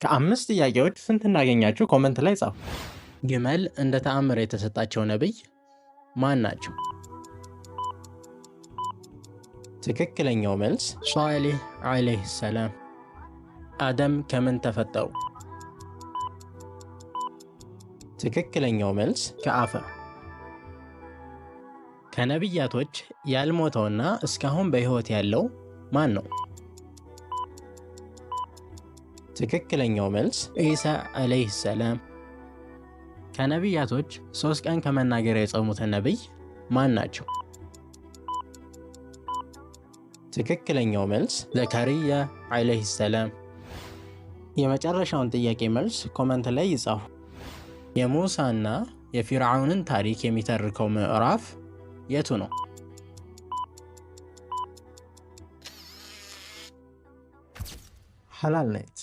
ከአምስት ጥያቄዎች ስንት እናገኛችሁ ኮመንት ላይ ጻፉ። ግመል እንደ ተአምር የተሰጣቸው ነብይ ማን ናቸው? ትክክለኛው መልስ ሷሊህ ዓለይሂ ሰላም። አደም ከምን ተፈጠሩ? ትክክለኛው መልስ ከአፈር። ከነቢያቶች ያልሞተውና እስካሁን በሕይወት ያለው ማን ነው? ትክክለኛው መልስ ኢሳ ዓለይሂ ሰላም። ከነቢያቶች 3 ቀን ከመናገር የጾሙት ነቢይ ማን ናቸው? ትክክለኛው መልስ ዘከርያ ዓለይሂ ሰላም። የመጨረሻውን ጥያቄ መልስ ኮመንት ላይ ይጻፉ። የሙሳና የፊርዓውንን ታሪክ የሚተርከው ምዕራፍ የቱ ነው? ሐላል ናይት